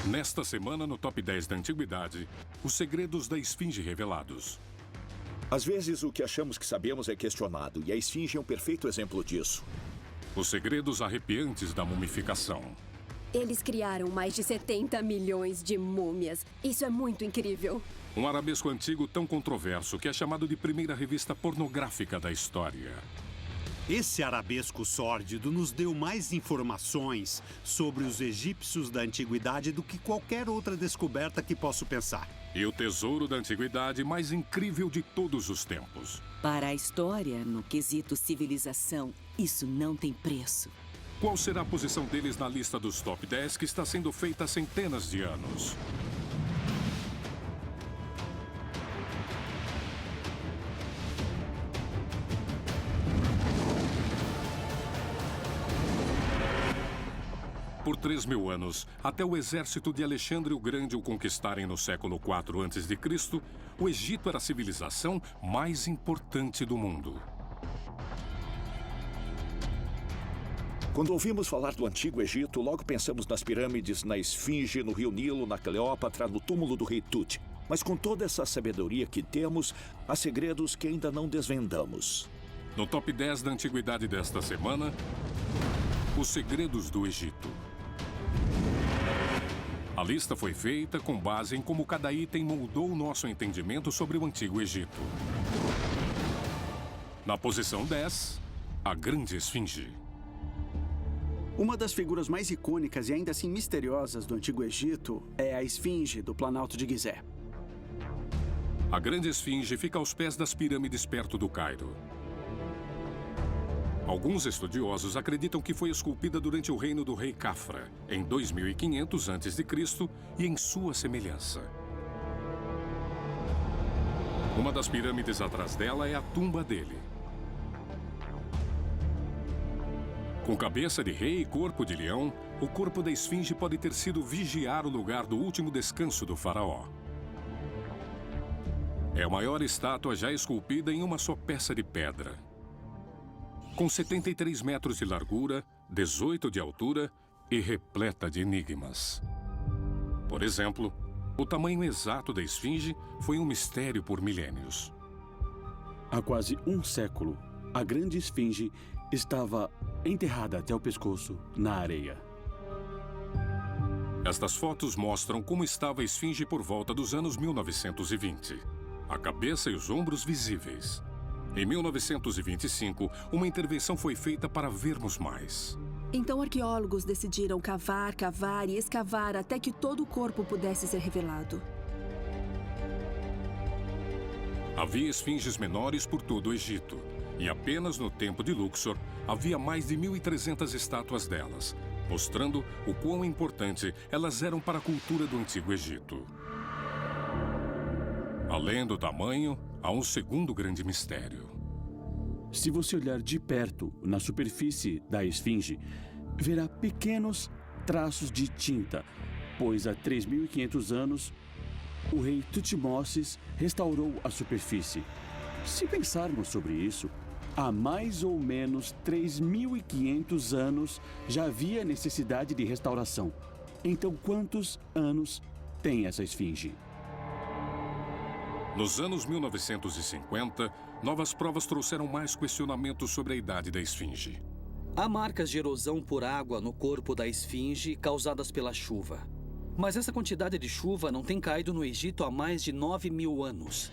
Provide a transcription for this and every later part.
Nesta semana, no Top 10 da Antiguidade, os segredos da Esfinge revelados. Às vezes, o que achamos que sabemos é questionado, e a Esfinge é um perfeito exemplo disso. Os segredos arrepiantes da mumificação. Eles criaram mais de 70 milhões de múmias. Isso é muito incrível. Um arabesco antigo tão controverso que é chamado de primeira revista pornográfica da história. Esse arabesco sórdido nos deu mais informações sobre os egípcios da antiguidade do que qualquer outra descoberta que posso pensar. E o tesouro da antiguidade mais incrível de todos os tempos. Para a história, no quesito civilização, isso não tem preço. Qual será a posição deles na lista dos Top 10 que está sendo feita há centenas de anos? Por 3.000 anos, até o exército de Alexandre o Grande o conquistarem no século IV a.C., o Egito era a civilização mais importante do mundo. Quando ouvimos falar do Antigo Egito, logo pensamos nas pirâmides, na Esfinge, no Rio Nilo, na Cleópatra, no túmulo do rei Tut. Mas com toda essa sabedoria que temos, há segredos que ainda não desvendamos. No Top 10 da Antiguidade desta semana, os segredos do Egito. A lista foi feita com base em como cada item moldou o nosso entendimento sobre o Antigo Egito. Na posição 10, a Grande Esfinge. Uma das figuras mais icônicas e ainda assim misteriosas do Antigo Egito é a Esfinge do Planalto de Gizé. A Grande Esfinge fica aos pés das pirâmides perto do Cairo. Alguns estudiosos acreditam que foi esculpida durante o reino do rei Cafra, em 2500 a.C. e em sua semelhança. Uma das pirâmides atrás dela é a tumba dele. Com cabeça de rei e corpo de leão, o corpo da Esfinge pode ter sido vigiar o lugar do último descanso do faraó. É a maior estátua já esculpida em uma só peça de pedra. Com 73 metros de largura, 18 de altura e repleta de enigmas. Por exemplo, o tamanho exato da Esfinge foi um mistério por milênios. Há quase um século, a Grande Esfinge estava enterrada até o pescoço na areia. Estas fotos mostram como estava a Esfinge por volta dos anos 1920. A cabeça e os ombros visíveis. Em 1925, uma intervenção foi feita para vermos mais. Então arqueólogos decidiram cavar, cavar e escavar até que todo o corpo pudesse ser revelado. Havia esfinges menores por todo o Egito. E apenas no tempo de Luxor, havia mais de 1.300 estátuas delas, mostrando o quão importante elas eram para a cultura do Antigo Egito. Além do tamanho, há um segundo grande mistério. Se você olhar de perto na superfície da Esfinge, verá pequenos traços de tinta, pois há 3.500 anos, o rei Tutmoses restaurou a superfície. Se pensarmos sobre isso, há mais ou menos 3.500 anos já havia necessidade de restauração. Então, quantos anos tem essa Esfinge? Nos anos 1950, novas provas trouxeram mais questionamentos sobre a idade da Esfinge. Há marcas de erosão por água no corpo da Esfinge causadas pela chuva. Mas essa quantidade de chuva não tem caído no Egito há mais de 9.000 anos.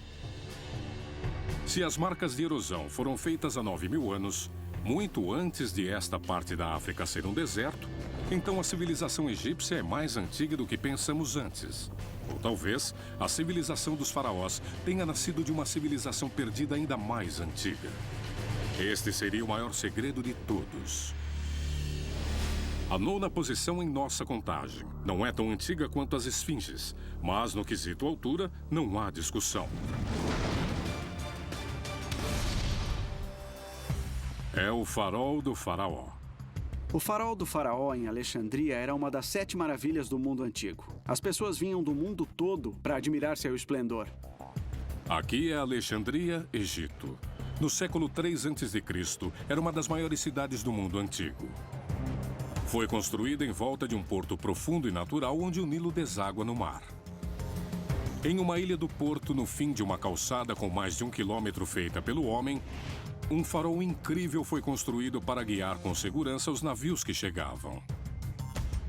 Se as marcas de erosão foram feitas há 9.000 anos, muito antes de esta parte da África ser um deserto, então a civilização egípcia é mais antiga do que pensamos antes. Ou talvez a civilização dos faraós tenha nascido de uma civilização perdida ainda mais antiga. Este seria o maior segredo de todos. A nona posição em nossa contagem. Não é tão antiga quanto as esfinges, mas no quesito altura não há discussão. É o farol do faraó. O farol do faraó em Alexandria era uma das 7 maravilhas do mundo antigo. As pessoas vinham do mundo todo para admirar seu esplendor. Aqui é Alexandria, Egito. No século III a.C., era uma das maiores cidades do mundo antigo. Foi construída em volta de um porto profundo e natural onde o Nilo deságua no mar. Em uma ilha do porto, no fim de uma calçada com mais de 1 quilômetro feita pelo homem, um farol incrível foi construído para guiar com segurança os navios que chegavam.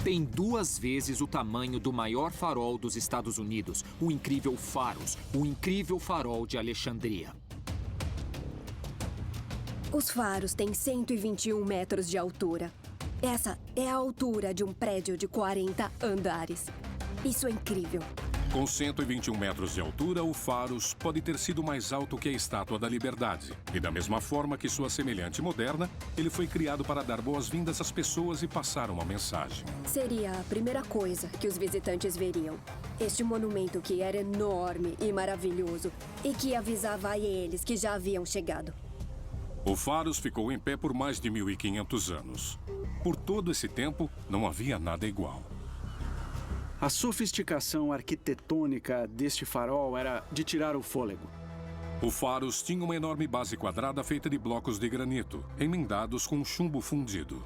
Tem 2 vezes o tamanho do maior farol dos Estados Unidos, o incrível Pharos, o incrível farol de Alexandria. Os faros têm 121 metros de altura. Essa é a altura de um prédio de 40 andares. Isso é incrível. Com 121 metros de altura, o Pharos pode ter sido mais alto que a Estátua da Liberdade. E da mesma forma que sua semelhante moderna, ele foi criado para dar boas-vindas às pessoas e passar uma mensagem. Seria a primeira coisa que os visitantes veriam. Este monumento que era enorme e maravilhoso e que avisava a eles que já haviam chegado. O Pharos ficou em pé por mais de 1.500 anos. Por todo esse tempo, não havia nada igual. A sofisticação arquitetônica deste farol era de tirar o fôlego. O Pharos tinha uma enorme base quadrada feita de blocos de granito, emendados com chumbo fundido.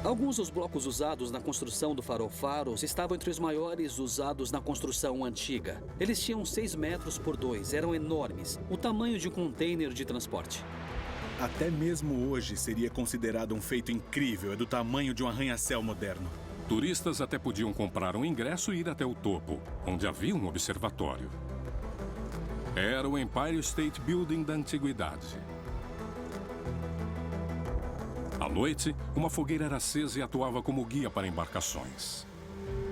Alguns dos blocos usados na construção do farol Pharos estavam entre os maiores usados na construção antiga. Eles tinham 6 metros por 2, eram enormes, o tamanho de um container de transporte. Até mesmo hoje seria considerado um feito incrível, é do tamanho de um arranha-céu moderno. Turistas até podiam comprar um ingresso e ir até o topo, onde havia um observatório. Era o Empire State Building da antiguidade. À noite, uma fogueira era acesa e atuava como guia para embarcações.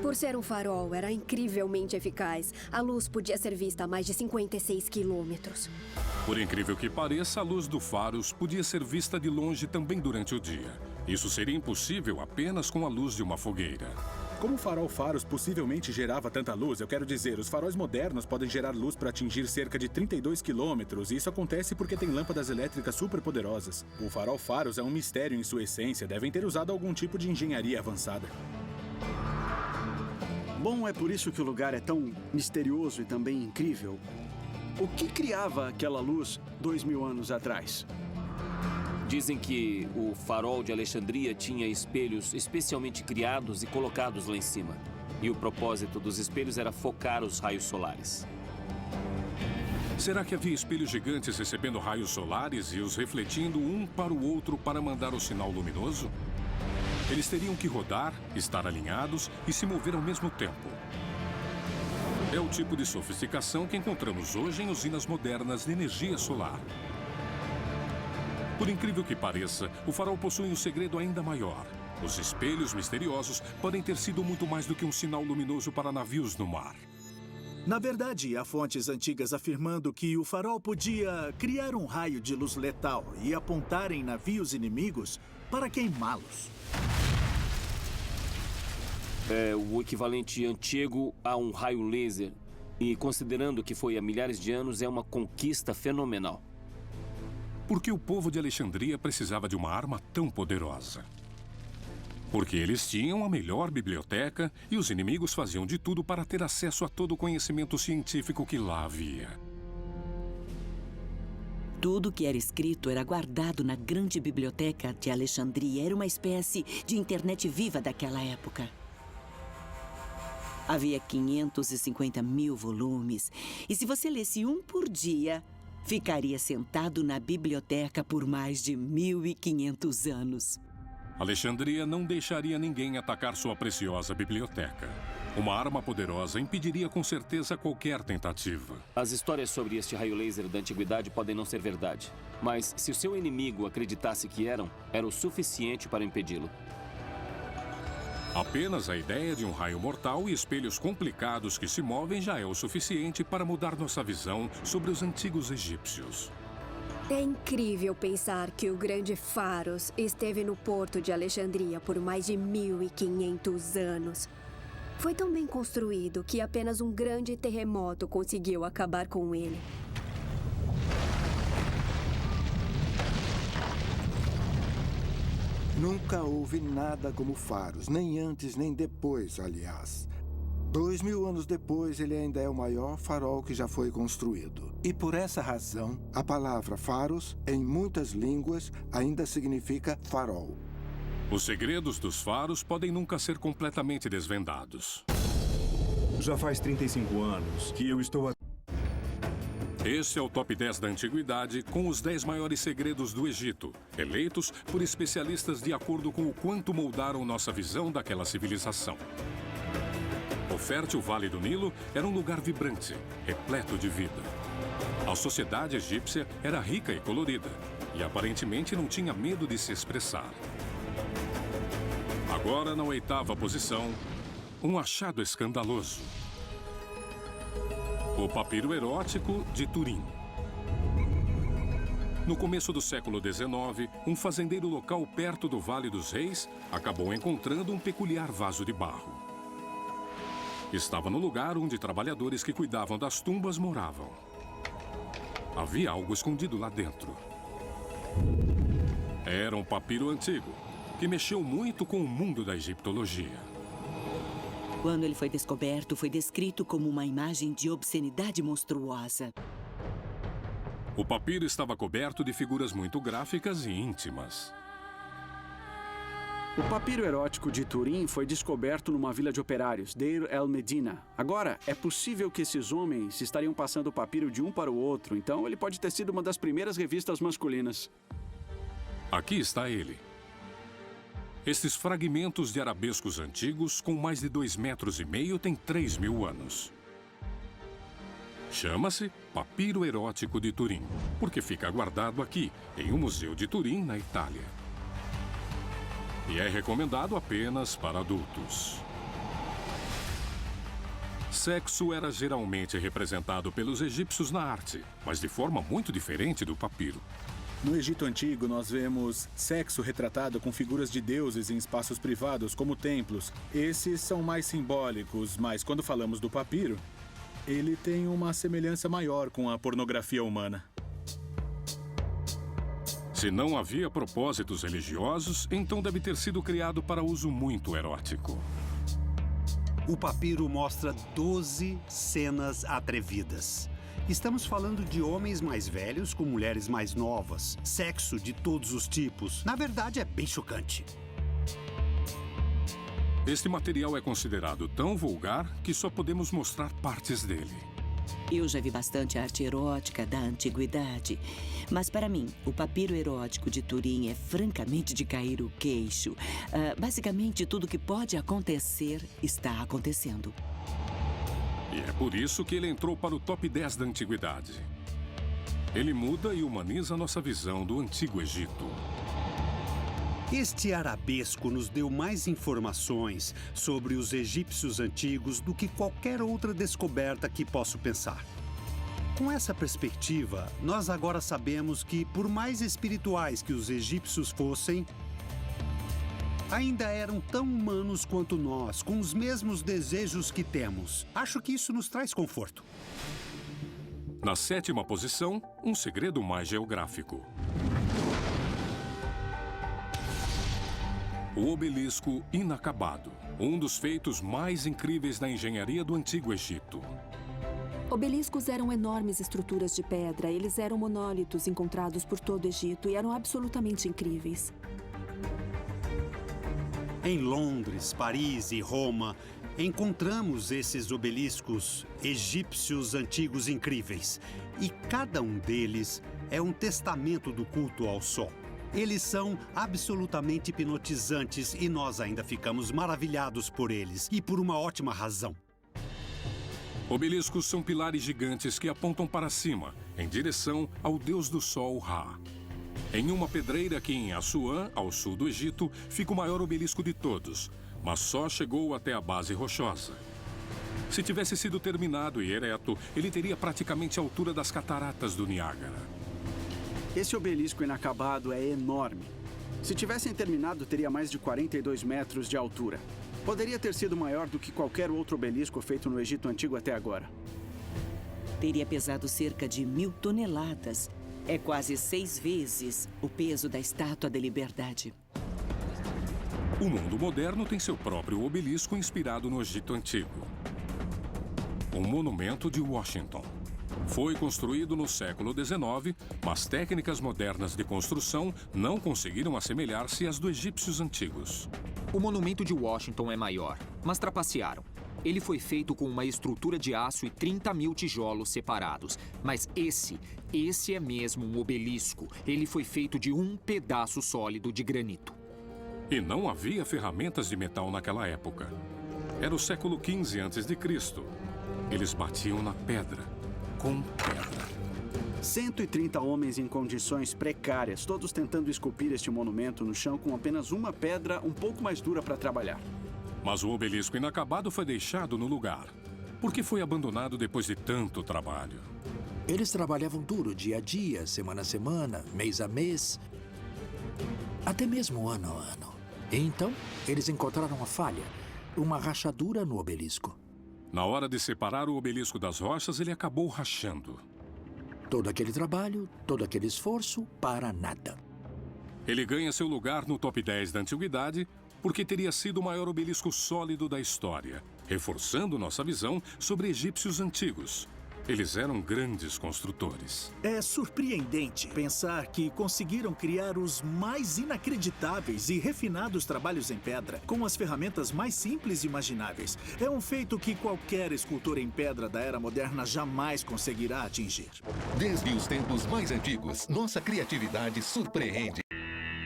Por ser um farol, era incrivelmente eficaz. A luz podia ser vista a mais de 56 quilômetros. Por incrível que pareça, a luz do Pharos podia ser vista de longe também durante o dia. Isso seria impossível apenas com a luz de uma fogueira. Como o farol Pharos possivelmente gerava tanta luz, eu quero dizer, os faróis modernos podem gerar luz para atingir cerca de 32 quilômetros, e isso acontece porque tem lâmpadas elétricas superpoderosas. O farol Pharos é um mistério em sua essência, devem ter usado algum tipo de engenharia avançada. Bom, é por isso que o lugar é tão misterioso e também incrível. O que criava aquela luz 2.000 anos atrás? Dizem que o farol de Alexandria tinha espelhos especialmente criados e colocados lá em cima. E o propósito dos espelhos era focar os raios solares. Será que havia espelhos gigantes recebendo raios solares e os refletindo um para o outro para mandar o sinal luminoso? Eles teriam que rodar, estar alinhados e se mover ao mesmo tempo. É o tipo de sofisticação que encontramos hoje em usinas modernas de energia solar. Por incrível que pareça, o farol possui um segredo ainda maior. Os espelhos misteriosos podem ter sido muito mais do que um sinal luminoso para navios no mar. Na verdade, há fontes antigas afirmando que o farol podia criar um raio de luz letal e apontar em navios inimigos para queimá-los. É o equivalente antigo a um raio laser. E considerando que foi há milhares de anos, é uma conquista fenomenal. Por que o povo de Alexandria precisava de uma arma tão poderosa? Porque eles tinham a melhor biblioteca e os inimigos faziam de tudo para ter acesso a todo o conhecimento científico que lá havia. Tudo que era escrito era guardado na grande biblioteca de Alexandria. Era uma espécie de internet viva daquela época. Havia 550 mil volumes. E se você lesse um por dia, ficaria sentado na biblioteca por mais de 1.500 anos. Alexandria não deixaria ninguém atacar sua preciosa biblioteca. Uma arma poderosa impediria com certeza qualquer tentativa. As histórias sobre este raio laser da antiguidade podem não ser verdade. Mas se o seu inimigo acreditasse que eram, era o suficiente para impedi-lo. Apenas a ideia de um raio mortal e espelhos complicados que se movem já é o suficiente para mudar nossa visão sobre os antigos egípcios. É incrível pensar que o grande Pharos esteve no porto de Alexandria por mais de 1.500 anos. Foi tão bem construído que apenas um grande terremoto conseguiu acabar com ele. Nunca houve nada como Pharos, nem antes nem depois, aliás. 2.000 anos depois, ele ainda é o maior farol que já foi construído. E por essa razão, a palavra Pharos, em muitas línguas, ainda significa farol. Os segredos dos faros podem nunca ser completamente desvendados. Já faz 35 anos que eu estou... Este é o Top 10 da Antiguidade com os 10 maiores segredos do Egito, eleitos por especialistas de acordo com o quanto moldaram nossa visão daquela civilização. O fértil Vale do Nilo era um lugar vibrante, repleto de vida. A sociedade egípcia era rica e colorida, e aparentemente não tinha medo de se expressar. Agora, na 8ª posição, um achado escandaloso. O papiro erótico de Turim. No começo do século XIX, um fazendeiro local perto do Vale dos Reis acabou encontrando um peculiar vaso de barro. Estava no lugar onde trabalhadores que cuidavam das tumbas moravam. Havia algo escondido lá dentro. Era um papiro antigo, que mexeu muito com o mundo da egiptologia. Quando ele foi descoberto, foi descrito como uma imagem de obscenidade monstruosa. O papiro estava coberto de figuras muito gráficas e íntimas. O papiro erótico de Turim foi descoberto numa vila de operários, Deir el-Medina. Agora, é possível que esses homens estariam passando o papiro de um para o outro, então ele pode ter sido uma das primeiras revistas masculinas. Aqui está ele. Estes fragmentos de arabescos antigos, com mais de 2,5 metros, têm 3.000 anos. Chama-se Papiro Erótico de Turim, porque fica guardado aqui, em um museu de Turim, na Itália. E é recomendado apenas para adultos. Sexo era geralmente representado pelos egípcios na arte, mas de forma muito diferente do papiro. No Egito Antigo, nós vemos sexo retratado com figuras de deuses em espaços privados, como templos. Esses são mais simbólicos, mas quando falamos do papiro, ele tem uma semelhança maior com a pornografia humana. Se não havia propósitos religiosos, então deve ter sido criado para uso muito erótico. O papiro mostra 12 cenas atrevidas. Estamos falando de homens mais velhos com mulheres mais novas, sexo de todos os tipos. Na verdade, é bem chocante. Este material é considerado tão vulgar que só podemos mostrar partes dele. Eu já vi bastante arte erótica da antiguidade, mas para mim, o papiro erótico de Turim é francamente de cair o queixo. Basicamente, tudo que pode acontecer está acontecendo. E é por isso que ele entrou para o Top 10 da Antiguidade. Ele muda e humaniza nossa visão do Antigo Egito. Este arabesco nos deu mais informações sobre os egípcios antigos do que qualquer outra descoberta que posso pensar. Com essa perspectiva, nós agora sabemos que, por mais espirituais que os egípcios fossem, ainda eram tão humanos quanto nós, com os mesmos desejos que temos. Acho que isso nos traz conforto. Na 7ª posição, um segredo mais geográfico. O obelisco inacabado, um dos feitos mais incríveis da engenharia do Antigo Egito. Obeliscos eram enormes estruturas de pedra. Eles eram monólitos encontrados por todo o Egito e eram absolutamente incríveis. Em Londres, Paris e Roma, encontramos esses obeliscos egípcios antigos incríveis. E cada um deles é um testamento do culto ao sol. Eles são absolutamente hipnotizantes e nós ainda ficamos maravilhados por eles, e por uma ótima razão. Obeliscos são pilares gigantes que apontam para cima, em direção ao deus do sol, Ra. Em uma pedreira aqui em Assuã, ao sul do Egito, fica o maior obelisco de todos, mas só chegou até a base rochosa. Se tivesse sido terminado e ereto, ele teria praticamente a altura das cataratas do Niágara. Esse obelisco inacabado é enorme. Se tivessem terminado, teria mais de 42 metros de altura. Poderia ter sido maior do que qualquer outro obelisco feito no Egito Antigo até agora. Teria pesado cerca de 1.000 toneladas. É quase 6 vezes o peso da Estátua da Liberdade. O mundo moderno tem seu próprio obelisco inspirado no Egito Antigo. O Monumento de Washington. Foi construído no século XIX, mas técnicas modernas de construção não conseguiram assemelhar-se às dos egípcios antigos. O monumento de Washington é maior, mas trapacearam. Ele foi feito com uma estrutura de aço e 30 mil tijolos separados. Mas esse é mesmo um obelisco. Ele foi feito de um pedaço sólido de granito. E não havia ferramentas de metal naquela época. Era o século XV a.C. Eles batiam na pedra, com pedra. 130 homens em condições precárias, todos tentando esculpir este monumento no chão com apenas uma pedra um pouco mais dura para trabalhar. Mas o obelisco inacabado foi deixado no lugar. Por que foi abandonado depois de tanto trabalho? Eles trabalhavam duro dia a dia, semana a semana, mês a mês, até mesmo ano a ano. E então, eles encontraram uma falha, uma rachadura no obelisco. Na hora de separar o obelisco das rochas, ele acabou rachando. Todo aquele trabalho, todo aquele esforço, para nada. Ele ganha seu lugar no top 10 da antiguidade porque teria sido o maior obelisco sólido da história, reforçando nossa visão sobre egípcios antigos. Eles eram grandes construtores. É surpreendente pensar que conseguiram criar os mais inacreditáveis e refinados trabalhos em pedra, com as ferramentas mais simples imagináveis. É um feito que qualquer escultor em pedra da era moderna jamais conseguirá atingir. Desde os tempos mais antigos, nossa criatividade surpreende.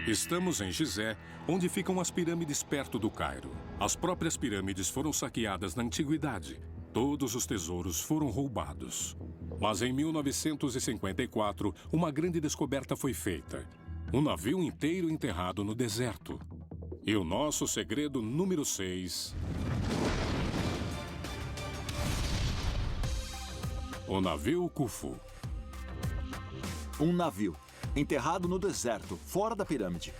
Estamos em Gizé, onde ficam as pirâmides perto do Cairo. As próprias pirâmides foram saqueadas na antiguidade. Todos os tesouros foram roubados. Mas em 1954, uma grande descoberta foi feita. Um navio inteiro enterrado no deserto. E o nosso segredo número 6... O navio Khufu. Um navio enterrado no deserto, fora da pirâmide.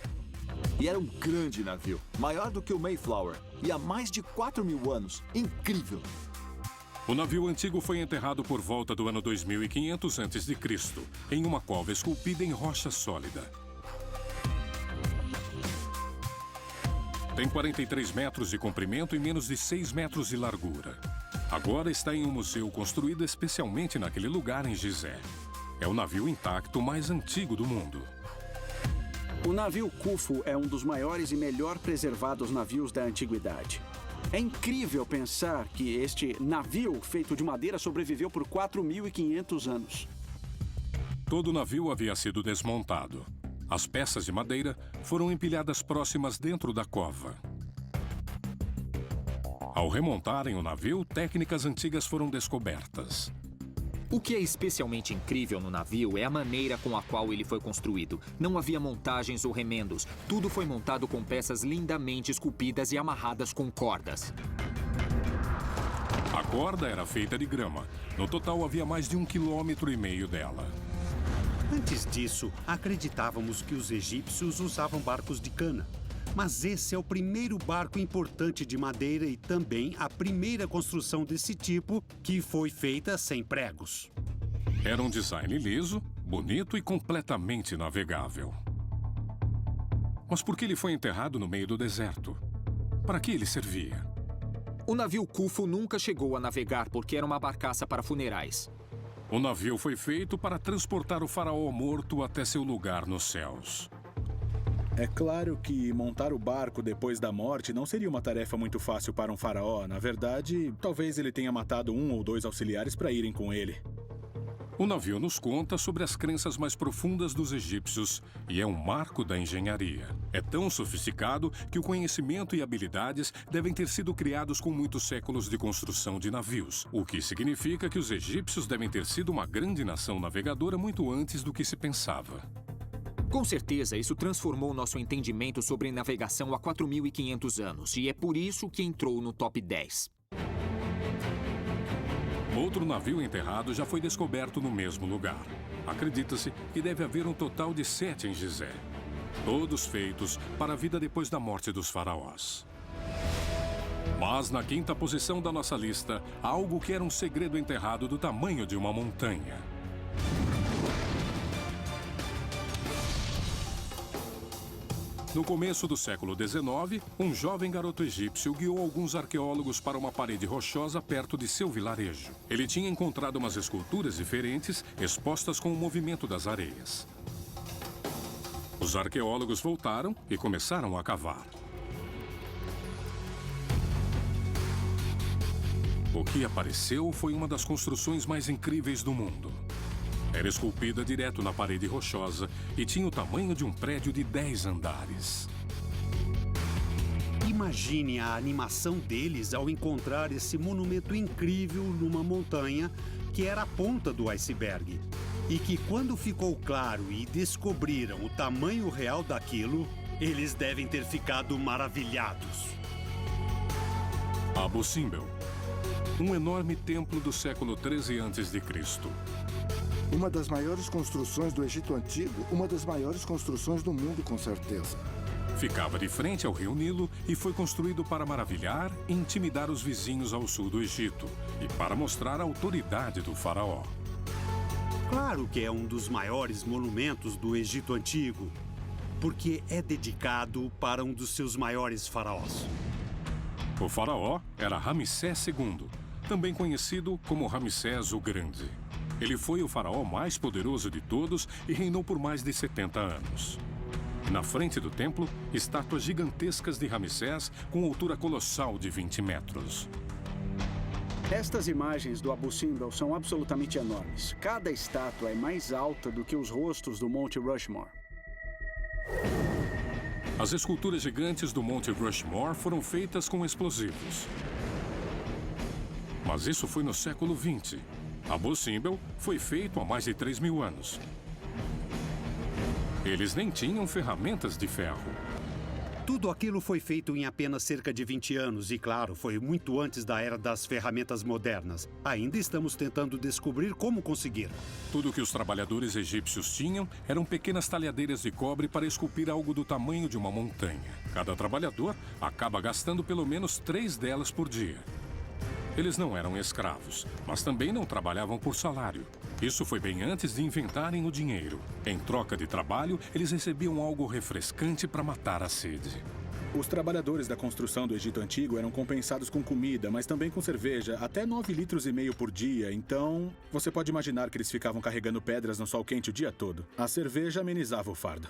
E era um grande navio, maior do que o Mayflower, e há mais de 4.000 anos. Incrível! O navio antigo foi enterrado por volta do ano 2500 a.C., em uma cova esculpida em rocha sólida. Tem 43 metros de comprimento e menos de 6 metros de largura. Agora está em um museu construído especialmente naquele lugar em Gizé. É o navio intacto mais antigo do mundo. O navio Khufu é um dos maiores e melhor preservados navios da antiguidade. É incrível pensar que este navio feito de madeira sobreviveu por 4.500 anos. Todo o navio havia sido desmontado. As peças de madeira foram empilhadas próximas dentro da cova. Ao remontarem o navio, técnicas antigas foram descobertas. O que é especialmente incrível no navio é a maneira com a qual ele foi construído. Não havia montagens ou remendos. Tudo foi montado com peças lindamente esculpidas e amarradas com cordas. A corda era feita de grama. No total, havia mais de 1,5 km dela. Antes disso, acreditávamos que os egípcios usavam barcos de cana. Mas esse é o primeiro barco importante de madeira e também a primeira construção desse tipo que foi feita sem pregos. Era um design liso, bonito e completamente navegável. Mas por que ele foi enterrado no meio do deserto? Para que ele servia? O navio Khufu nunca chegou a navegar porque era uma barcaça para funerais. O navio foi feito para transportar o faraó morto até seu lugar nos céus. É claro que montar o barco depois da morte não seria uma tarefa muito fácil para um faraó. Na verdade, talvez ele tenha matado 1 ou 2 auxiliares para irem com ele. O navio nos conta sobre as crenças mais profundas dos egípcios e é um marco da engenharia. É tão sofisticado que o conhecimento e habilidades devem ter sido criados com muitos séculos de construção de navios, o que significa que os egípcios devem ter sido uma grande nação navegadora muito antes do que se pensava. Com certeza, isso transformou nosso entendimento sobre navegação há 4.500 anos, e é por isso que entrou no top 10. Outro navio enterrado já foi descoberto no mesmo lugar. Acredita-se que deve haver um total de 7 em Gizé. Todos feitos para a vida depois da morte dos faraós. Mas na 5ª posição da nossa lista, há algo que era um segredo enterrado do tamanho de uma montanha. No começo do século XIX, um jovem garoto egípcio guiou alguns arqueólogos para uma parede rochosa perto de seu vilarejo. Ele tinha encontrado umas esculturas diferentes expostas com o movimento das areias. Os arqueólogos voltaram e começaram a cavar. O que apareceu foi uma das construções mais incríveis do mundo. Era esculpida direto na parede rochosa e tinha o tamanho de um prédio de 10 andares. Imagine a animação deles ao encontrar esse monumento incrível numa montanha que era a ponta do iceberg. E que quando ficou claro e descobriram o tamanho real daquilo, eles devem ter ficado maravilhados. Abu Simbel, um enorme templo do século 13 a.C. Uma das maiores construções do Egito Antigo, uma das maiores construções do mundo, com certeza. Ficava de frente ao rio Nilo e foi construído para maravilhar e intimidar os vizinhos ao sul do Egito e para mostrar a autoridade do faraó. Claro que é um dos maiores monumentos do Egito Antigo, porque é dedicado para um dos seus maiores faraós. O faraó era Ramsés II, também conhecido como Ramsés o Grande. Ele foi o faraó mais poderoso de todos e reinou por mais de 70 anos. Na frente do templo, estátuas gigantescas de Ramsés com altura colossal de 20 metros. Estas imagens do Abu Simbel são absolutamente enormes. Cada estátua é mais alta do que os rostos do Monte Rushmore. As esculturas gigantes do Monte Rushmore foram feitas com explosivos. Mas isso foi no século XX. Abu Simbel foi feito há mais de 3.000 anos. Eles nem tinham ferramentas de ferro. Tudo aquilo foi feito em apenas cerca de 20 anos e, claro, foi muito antes da era das ferramentas modernas. Ainda estamos tentando descobrir como conseguir. Tudo que os trabalhadores egípcios tinham eram pequenas talhadeiras de cobre para esculpir algo do tamanho de uma montanha. Cada trabalhador acaba gastando pelo menos 3 delas por dia. Eles não eram escravos, mas também não trabalhavam por salário. Isso foi bem antes de inventarem o dinheiro. Em troca de trabalho, eles recebiam algo refrescante para matar a sede. Os trabalhadores da construção do Egito Antigo eram compensados com comida, mas também com cerveja, até 9,5 litros por dia. Então, você pode imaginar que eles ficavam carregando pedras no sol quente o dia todo. A cerveja amenizava o fardo.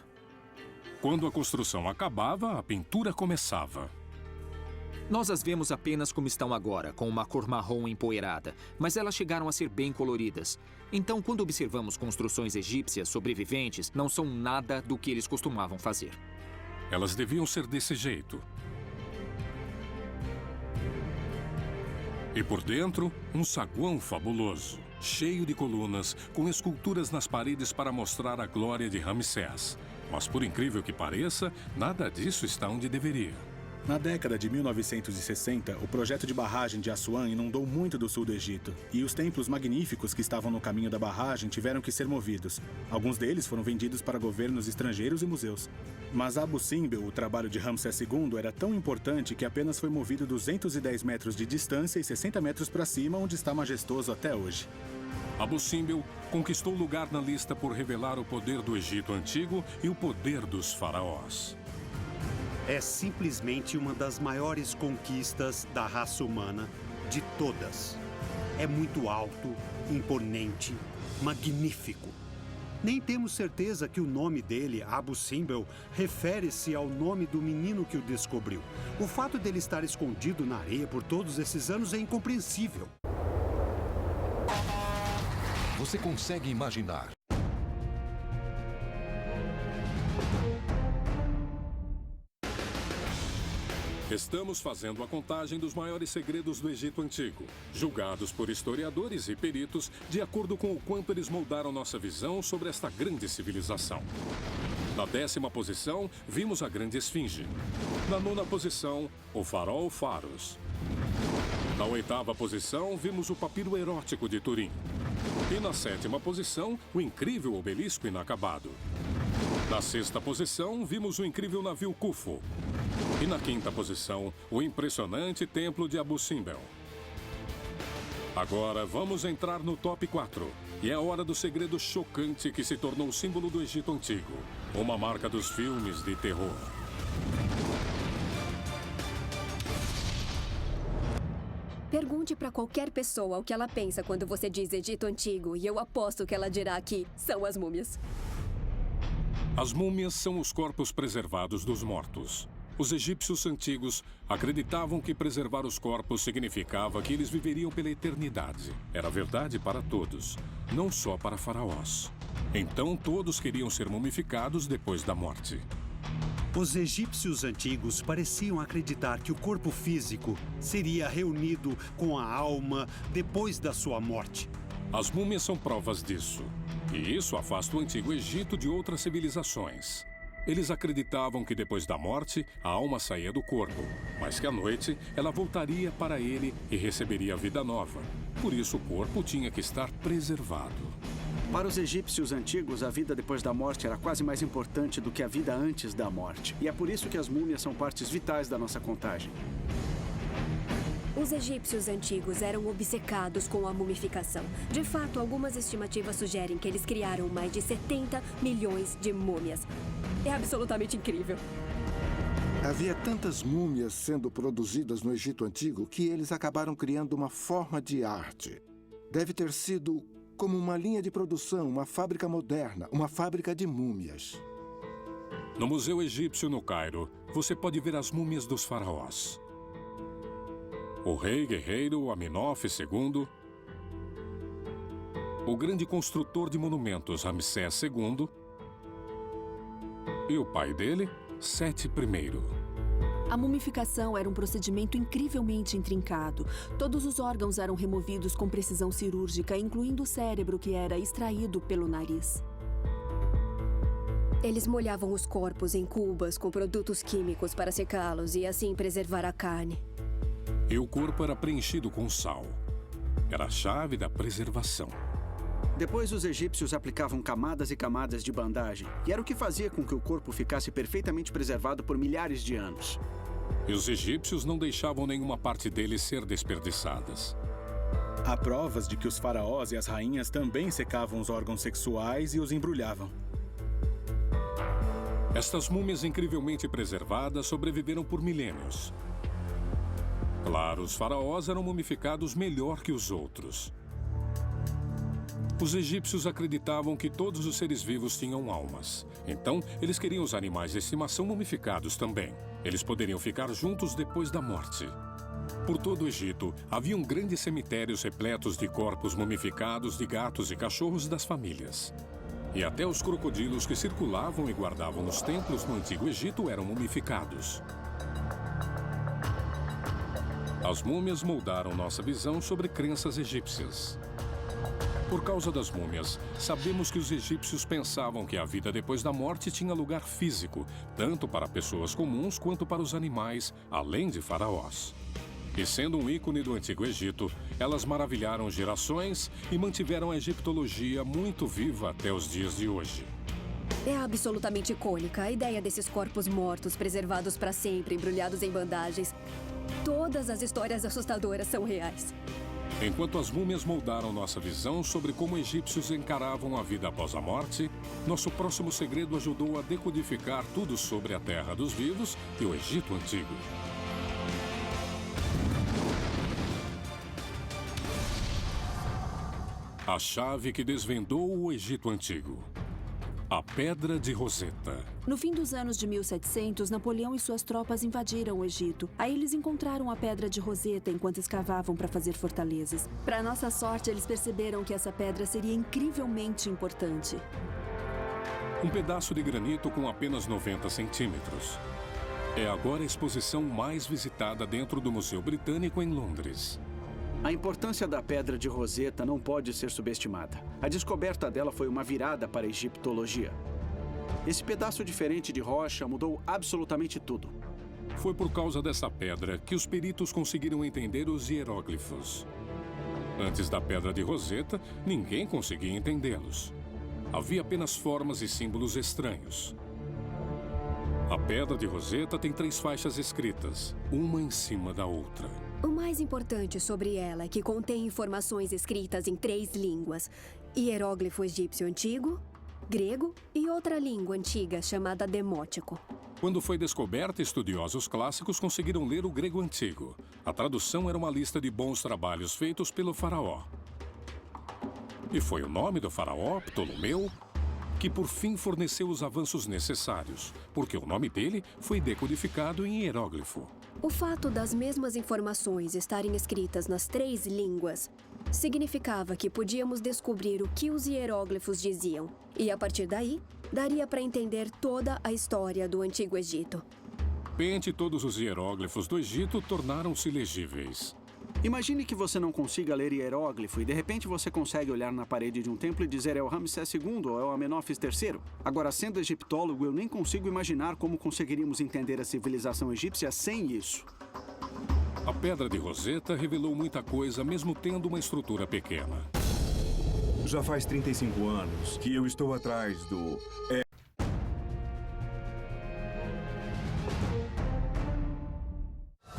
Quando a construção acabava, a pintura começava. Nós as vemos apenas como estão agora, com uma cor marrom empoeirada, mas elas chegaram a ser bem coloridas. Então, quando observamos construções egípcias sobreviventes, não são nada do que eles costumavam fazer. Elas deviam ser desse jeito. E por dentro, um saguão fabuloso, cheio de colunas, com esculturas nas paredes para mostrar a glória de Ramsés. Mas por incrível que pareça, nada disso está onde deveria. Na década de 1960, o projeto de barragem de Assuã inundou muito do sul do Egito, e os templos magníficos que estavam no caminho da barragem tiveram que ser movidos. Alguns deles foram vendidos para governos estrangeiros e museus. Mas Abu Simbel, o trabalho de Ramsés II, era tão importante que apenas foi movido 210 metros de distância e 60 metros para cima, onde está majestoso até hoje. Abu Simbel conquistou lugar na lista por revelar o poder do Egito Antigo e o poder dos faraós. É simplesmente uma das maiores conquistas da raça humana de todas. É muito alto, imponente, magnífico. Nem temos certeza que o nome dele, Abu Simbel, refere-se ao nome do menino que o descobriu. O fato dele estar escondido na areia por todos esses anos é incompreensível. Você consegue imaginar? Estamos fazendo a contagem dos maiores segredos do Egito Antigo, julgados por historiadores e peritos de acordo com o quanto eles moldaram nossa visão sobre esta grande civilização. Na 10ª posição, vimos a Grande Esfinge. Na 9ª posição, o Farol Faros. Na 8ª posição, vimos o Papiro Erótico de Turim. E na 7ª posição, o incrível Obelisco Inacabado. Na 6ª posição, vimos o incrível navio Khufu. E na 5ª posição, o impressionante templo de Abu Simbel. Agora vamos entrar no top 4. E é a hora do segredo chocante que se tornou o símbolo do Egito Antigo. Uma marca dos filmes de terror. Pergunte para qualquer pessoa o que ela pensa quando você diz Egito Antigo, e eu aposto que ela dirá que são as múmias. As múmias são os corpos preservados dos mortos. Os egípcios antigos acreditavam que preservar os corpos significava que eles viveriam pela eternidade. Era verdade para todos, não só para faraós. Então todos queriam ser mumificados depois da morte. Os egípcios antigos pareciam acreditar que o corpo físico seria reunido com a alma depois da sua morte. As múmias são provas disso. E isso afasta o Antigo Egito de outras civilizações. Eles acreditavam que depois da morte, a alma saía do corpo, mas que à noite ela voltaria para ele e receberia vida nova. Por isso, o corpo tinha que estar preservado. Para os egípcios antigos, a vida depois da morte era quase mais importante do que a vida antes da morte. E é por isso que as múmias são partes vitais da nossa contagem. Os egípcios antigos eram obcecados com a mumificação. De fato, algumas estimativas sugerem que eles criaram mais de 70 milhões de múmias. É absolutamente incrível. Havia tantas múmias sendo produzidas no Egito Antigo que eles acabaram criando uma forma de arte. Deve ter sido como uma linha de produção, uma fábrica moderna, uma fábrica de múmias. No Museu Egípcio, no Cairo, você pode ver as múmias dos faraós. O rei guerreiro Amenófis II, o grande construtor de monumentos Ramsés II e o pai dele, Sete I. A mumificação era um procedimento incrivelmente intrincado. Todos os órgãos eram removidos com precisão cirúrgica, incluindo o cérebro, que era extraído pelo nariz. Eles molhavam os corpos em cubas com produtos químicos para secá-los e assim preservar a carne. E o corpo era preenchido com sal. Era a chave da preservação. Depois, os egípcios aplicavam camadas e camadas de bandagem. E era o que fazia com que o corpo ficasse perfeitamente preservado por milhares de anos. E os egípcios não deixavam nenhuma parte dele ser desperdiçadas. Há provas de que os faraós e as rainhas também secavam os órgãos sexuais e os embrulhavam. Estas múmias incrivelmente preservadas sobreviveram por milênios. Claro, os faraós eram mumificados melhor que os outros. Os egípcios acreditavam que todos os seres vivos tinham almas. Então, eles queriam os animais de estimação mumificados também. Eles poderiam ficar juntos depois da morte. Por todo o Egito, haviam grandes cemitérios repletos de corpos mumificados de gatos e cachorros das famílias. E até os crocodilos que circulavam e guardavam nos templos no Antigo Egito eram mumificados. As múmias moldaram nossa visão sobre crenças egípcias. Por causa das múmias, sabemos que os egípcios pensavam que a vida depois da morte tinha lugar físico, tanto para pessoas comuns quanto para os animais, além de faraós. E sendo um ícone do Antigo Egito, elas maravilharam gerações e mantiveram a egiptologia muito viva até os dias de hoje. É absolutamente icônica a ideia desses corpos mortos, preservados para sempre, embrulhados em bandagens. Todas as histórias assustadoras são reais. Enquanto as múmias moldaram nossa visão sobre como egípcios encaravam a vida após a morte, nosso próximo segredo ajudou a decodificar tudo sobre a Terra dos Vivos e o Egito Antigo. A chave que desvendou o Egito Antigo. A Pedra de Roseta. No fim dos anos de 1700, Napoleão e suas tropas invadiram o Egito. Aí eles encontraram a Pedra de Roseta enquanto escavavam para fazer fortalezas. Para nossa sorte, eles perceberam que essa pedra seria incrivelmente importante. Um pedaço de granito com apenas 90 centímetros. É agora a exposição mais visitada dentro do Museu Britânico em Londres. A importância da Pedra de Roseta não pode ser subestimada. A descoberta dela foi uma virada para a egiptologia. Esse pedaço diferente de rocha mudou absolutamente tudo. Foi por causa dessa pedra que os peritos conseguiram entender os hieróglifos. Antes da Pedra de Roseta, ninguém conseguia entendê-los. Havia apenas formas e símbolos estranhos. A Pedra de Roseta tem 3 faixas escritas, uma em cima da outra. O mais importante sobre ela é que contém informações escritas em 3 línguas: hieróglifo egípcio antigo, grego e outra língua antiga chamada demótico. Quando foi descoberta, estudiosos clássicos conseguiram ler o grego antigo. A tradução era uma lista de bons trabalhos feitos pelo faraó. E foi o nome do faraó, Ptolomeu, que por fim forneceu os avanços necessários, porque o nome dele foi decodificado em hieróglifo. O fato das mesmas informações estarem escritas nas 3 línguas significava que podíamos descobrir o que os hieróglifos diziam. E a partir daí, daria para entender toda a história do Antigo Egito. De repente, todos os hieróglifos do Egito tornaram-se legíveis. Imagine que você não consiga ler hieróglifo e de repente você consegue olhar na parede de um templo e dizer é o Ramsés II ou é o Amenófis III. Agora, sendo egiptólogo, eu nem consigo imaginar como conseguiríamos entender a civilização egípcia sem isso. A Pedra de Roseta revelou muita coisa, mesmo tendo uma estrutura pequena. Já faz 35 anos que eu estou atrás do...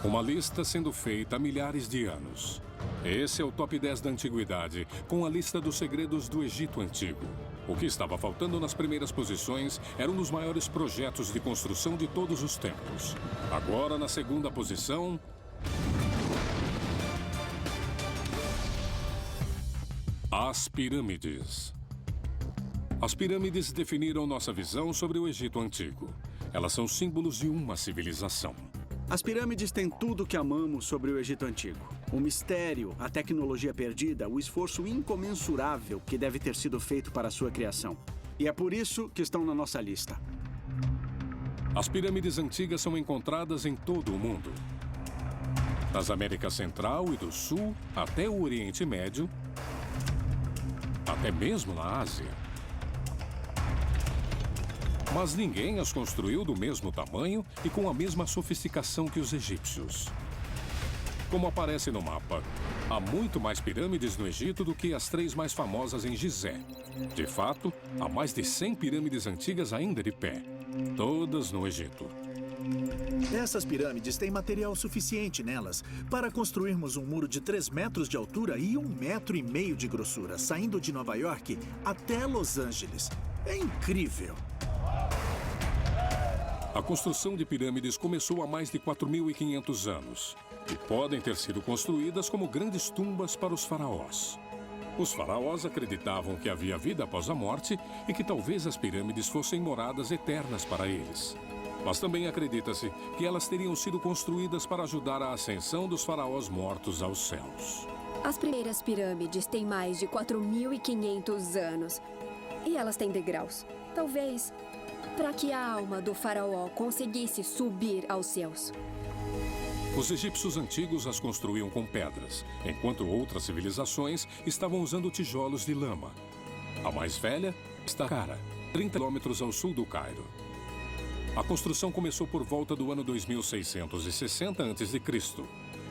Uma lista sendo feita há milhares de anos. Esse é o top 10 da antiguidade, com a lista dos segredos do Egito Antigo. O que estava faltando nas primeiras posições era um dos maiores projetos de construção de todos os tempos. Agora, na segunda posição... As pirâmides. As pirâmides definiram nossa visão sobre o Egito Antigo. Elas são símbolos de uma civilização. As pirâmides têm tudo o que amamos sobre o Egito Antigo. O mistério, a tecnologia perdida, o esforço incomensurável que deve ter sido feito para a sua criação. E é por isso que estão na nossa lista. As pirâmides antigas são encontradas em todo o mundo. Das Américas Central e do Sul até o Oriente Médio, até mesmo na Ásia. Mas ninguém as construiu do mesmo tamanho e com a mesma sofisticação que os egípcios. Como aparece no mapa, há muito mais pirâmides no Egito do que as 3 mais famosas em Gizé. De fato, há mais de 100 pirâmides antigas ainda de pé, todas no Egito. Essas pirâmides têm material suficiente nelas para construirmos um muro de 3 metros de altura e 1,5 metro de grossura, saindo de Nova York até Los Angeles. É incrível! A construção de pirâmides começou há mais de 4.500 anos e podem ter sido construídas como grandes tumbas para os faraós. Os faraós acreditavam que havia vida após a morte e que talvez as pirâmides fossem moradas eternas para eles. Mas também acredita-se que elas teriam sido construídas para ajudar a ascensão dos faraós mortos aos céus. As primeiras pirâmides têm mais de 4.500 anos e elas têm degraus. Talvez para que a alma do faraó conseguisse subir aos céus. Os egípcios antigos as construíam com pedras, enquanto outras civilizações estavam usando tijolos de lama. A mais velha está Saqqara, 30 quilômetros ao sul do Cairo. A construção começou por volta do ano 2660 a.C.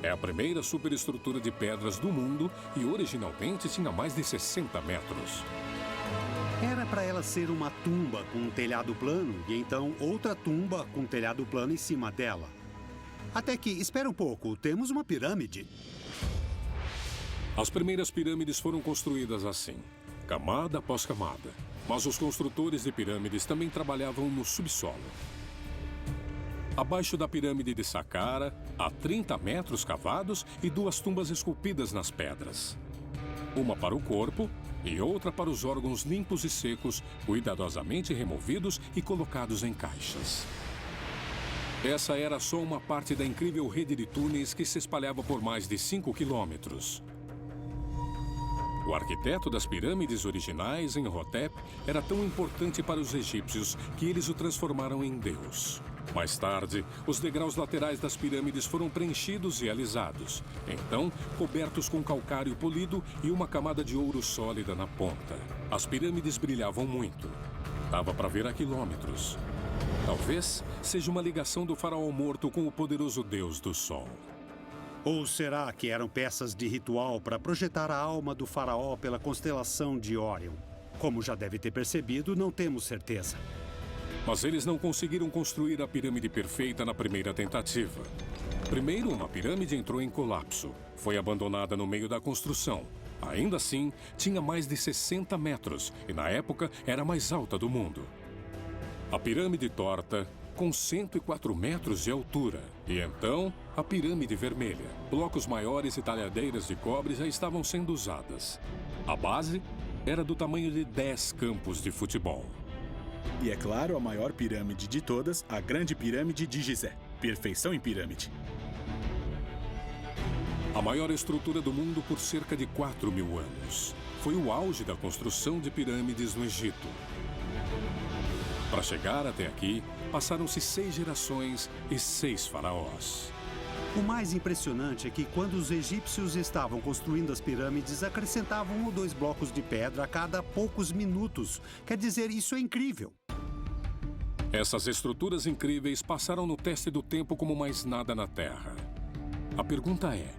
É a primeira superestrutura de pedras do mundo e originalmente tinha mais de 60 metros. Era para ela ser uma tumba com um telhado plano e então outra tumba com um telhado plano em cima dela. Até que, espera um pouco, temos uma pirâmide. As primeiras pirâmides foram construídas assim, camada após camada. Mas os construtores de pirâmides também trabalhavam no subsolo. Abaixo da pirâmide de Saqqara, há 30 metros cavados e 2 tumbas esculpidas nas pedras. Uma para o corpo e outra para os órgãos limpos e secos, cuidadosamente removidos e colocados em caixas. Essa era só uma parte da incrível rede de túneis que se espalhava por mais de 5 quilômetros. O arquiteto das pirâmides originais, Imhotep, era tão importante para os egípcios que eles o transformaram em Deus. Mais tarde, os degraus laterais das pirâmides foram preenchidos e alisados, então cobertos com calcário polido e uma camada de ouro sólida na ponta. As pirâmides brilhavam muito. Dava para ver a quilômetros. Talvez seja uma ligação do faraó morto com o poderoso Deus do Sol. Ou será que eram peças de ritual para projetar a alma do faraó pela constelação de Órion? Como já deve ter percebido, não temos certeza. Mas eles não conseguiram construir a pirâmide perfeita na primeira tentativa. Primeiro, uma pirâmide entrou em colapso. Foi abandonada no meio da construção. Ainda assim, tinha mais de 60 metros e, na época, era a mais alta do mundo. A pirâmide torta, com 104 metros de altura. E então, a pirâmide vermelha. Blocos maiores e talhadeiras de cobre já estavam sendo usadas. A base era do tamanho de 10 campos de futebol. E é claro, a maior pirâmide de todas, a Grande Pirâmide de Gizé. Perfeição em pirâmide. A maior estrutura do mundo por cerca de 4.000 anos. Foi o auge da construção de pirâmides no Egito. Para chegar até aqui, passaram-se 6 gerações e 6 faraós. O mais impressionante é que quando os egípcios estavam construindo as pirâmides, acrescentavam 1 ou 2 blocos de pedra a cada poucos minutos. Quer dizer, isso é incrível. Essas estruturas incríveis passaram no teste do tempo como mais nada na Terra. A pergunta é: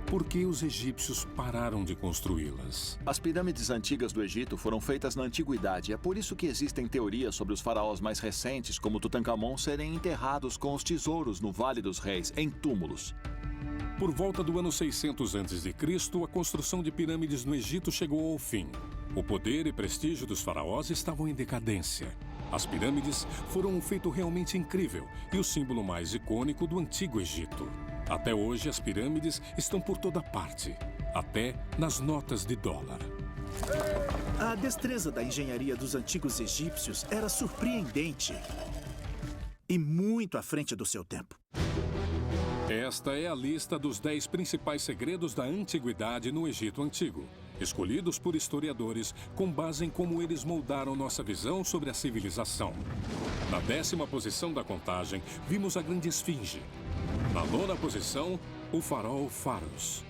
por que os egípcios pararam de construí-las? As pirâmides antigas do Egito foram feitas na antiguidade. É por isso que existem teorias sobre os faraós mais recentes, como Tutankhamon, serem enterrados com os tesouros no Vale dos Reis, em túmulos. Por volta do ano 600 a.C., a construção de pirâmides no Egito chegou ao fim. O poder e prestígio dos faraós estavam em decadência. As pirâmides foram um feito realmente incrível e o símbolo mais icônico do Antigo Egito. Até hoje, as pirâmides estão por toda parte, até nas notas de dólar. A destreza da engenharia dos antigos egípcios era surpreendente e muito à frente do seu tempo. Esta é a lista dos 10 principais segredos da antiguidade no Egito Antigo, escolhidos por historiadores com base em como eles moldaram nossa visão sobre a civilização. Na 10ª posição da contagem, vimos a Grande Esfinge. Na 9ª posição, o farol Faros.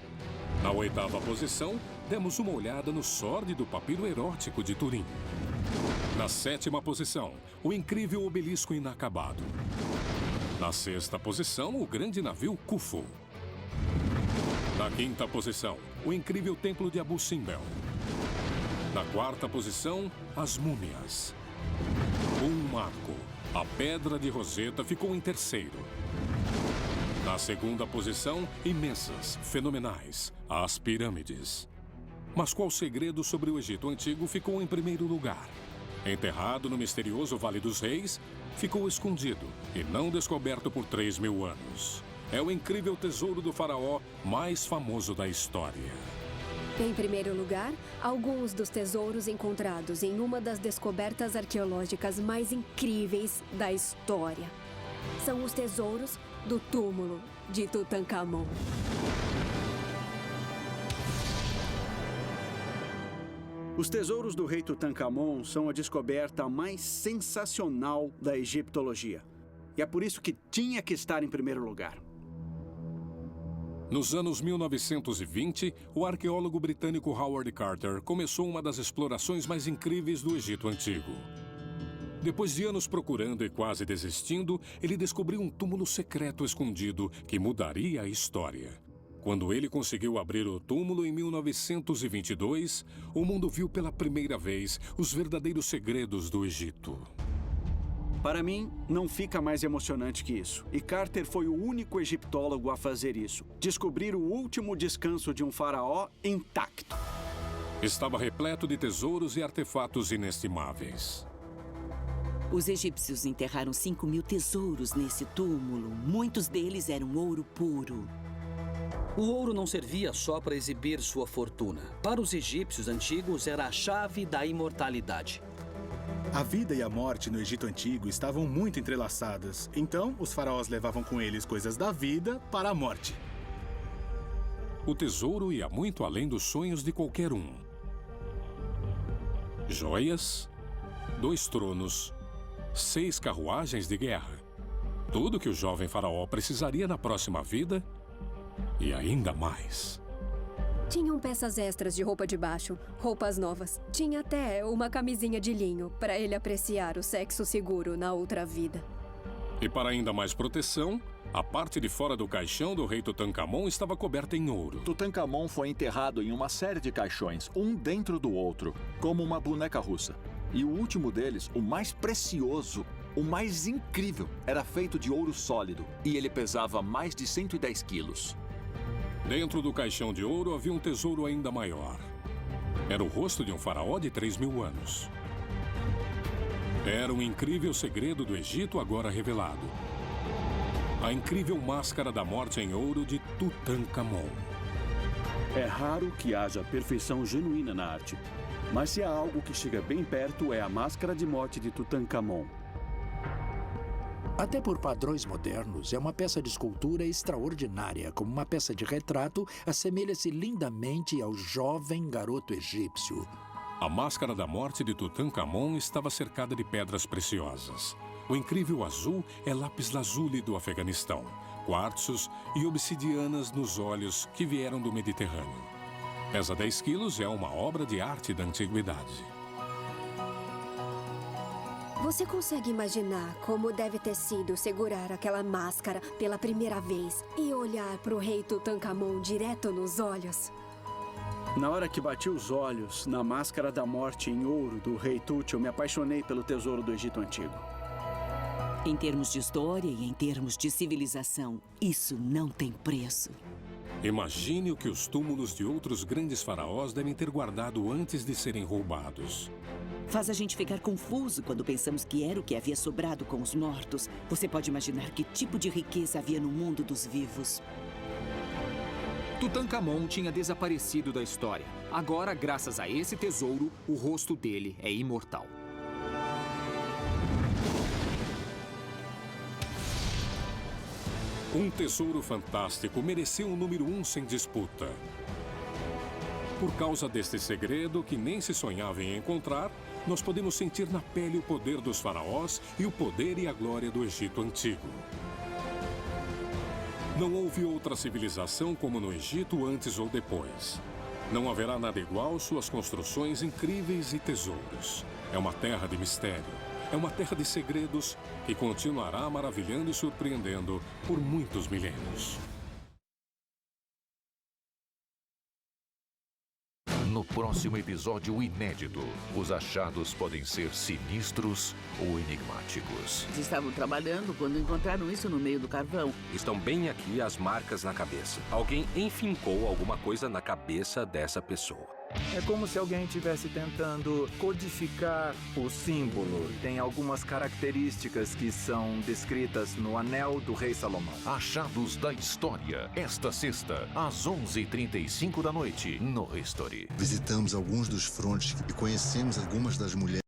Na 8ª posição, demos uma olhada no sórdido papiro erótico de Turim. Na 7ª posição, o incrível obelisco inacabado. Na 6ª posição, o grande navio Khufu. Na 5ª posição, o incrível templo de Abu Simbel. Na 4ª posição, as múmias. Um marco, a Pedra de Roseta, ficou em 3º. Na 2ª posição, imensas, fenomenais, as pirâmides. Mas qual segredo sobre o Egito Antigo ficou em 1º lugar? Enterrado no misterioso Vale dos Reis, ficou escondido e não descoberto por 3.000 anos. É o incrível tesouro do faraó mais famoso da história. Em primeiro lugar, alguns dos tesouros encontrados em uma das descobertas arqueológicas mais incríveis da história. São os tesouros do túmulo de Tutankhamon. Os tesouros do rei Tutankhamon são a descoberta mais sensacional da egiptologia. E é por isso que tinha que estar em primeiro lugar. Nos anos 1920, o arqueólogo britânico Howard Carter começou uma das explorações mais incríveis do Egito Antigo. Depois de anos procurando e quase desistindo, ele descobriu um túmulo secreto escondido que mudaria a história. Quando ele conseguiu abrir o túmulo em 1922, o mundo viu pela primeira vez os verdadeiros segredos do Egito. Para mim, não fica mais emocionante que isso. E Carter foi o único egiptólogo a fazer isso. Descobrir o último descanso de um faraó intacto. Estava repleto de tesouros e artefatos inestimáveis. Os egípcios enterraram 5.000 tesouros nesse túmulo. Muitos deles eram ouro puro. O ouro não servia só para exibir sua fortuna. Para os egípcios antigos, era a chave da imortalidade. A vida e a morte no Egito Antigo estavam muito entrelaçadas. Então, os faraós levavam com eles coisas da vida para a morte. O tesouro ia muito além dos sonhos de qualquer um. Joias, 2 tronos, 6 carruagens de guerra. Tudo que o jovem faraó precisaria na próxima vida e ainda mais. Tinham peças extras de roupa de baixo, roupas novas. Tinha até uma camisinha de linho para ele apreciar o sexo seguro na outra vida. E para ainda mais proteção, a parte de fora do caixão do rei Tutankhamon estava coberta em ouro. Tutankhamon foi enterrado em uma série de caixões, um dentro do outro, como uma boneca russa. E o último deles, o mais precioso, o mais incrível, era feito de ouro sólido. E ele pesava mais de 110 quilos. Dentro do caixão de ouro havia um tesouro ainda maior. Era o rosto de um faraó de 3.000 anos. Era um incrível segredo do Egito agora revelado. A incrível máscara da morte em ouro de Tutankhamon. É raro que haja perfeição genuína na arte. Mas se há algo que chega bem perto, é a máscara de morte de Tutankhamon. Até por padrões modernos, é uma peça de escultura extraordinária. Como uma peça de retrato, assemelha-se lindamente ao jovem garoto egípcio. A máscara da morte de Tutankhamon estava cercada de pedras preciosas. O incrível azul é lápis-lazuli do Afeganistão, quartzos e obsidianas nos olhos que vieram do Mediterrâneo. Pesa 10 quilos e é uma obra de arte da antiguidade. Você consegue imaginar como deve ter sido segurar aquela máscara pela primeira vez e olhar para o rei Tutankhamon direto nos olhos? Na hora que bati os olhos na máscara da morte em ouro do rei Tut, eu me apaixonei pelo tesouro do Egito Antigo. Em termos de história e em termos de civilização, isso não tem preço. Imagine o que os túmulos de outros grandes faraós devem ter guardado antes de serem roubados. Faz a gente ficar confuso quando pensamos que era o que havia sobrado com os mortos. Você pode imaginar que tipo de riqueza havia no mundo dos vivos. Tutankhamon tinha desaparecido da história. Agora, graças a esse tesouro, o rosto dele é imortal. Um tesouro fantástico mereceu o número 1 sem disputa. Por causa deste segredo que nem se sonhava em encontrar, nós podemos sentir na pele o poder dos faraós e o poder e a glória do Egito Antigo. Não houve outra civilização como no Egito antes ou depois. Não haverá nada igual suas construções incríveis e tesouros. É uma terra de mistério. É uma terra de segredos que continuará maravilhando e surpreendendo por muitos milênios. No próximo episódio inédito, os achados podem ser sinistros ou enigmáticos. Eles estavam trabalhando quando encontraram isso no meio do carvão. Estão bem aqui as marcas na cabeça. Alguém enfincou alguma coisa na cabeça dessa pessoa. É como se alguém estivesse tentando codificar o símbolo. Tem algumas características que são descritas no Anel do Rei Salomão. Achados da História, esta sexta, às 11h35 da noite, no History. Visitamos alguns dos frontes e conhecemos algumas das mulheres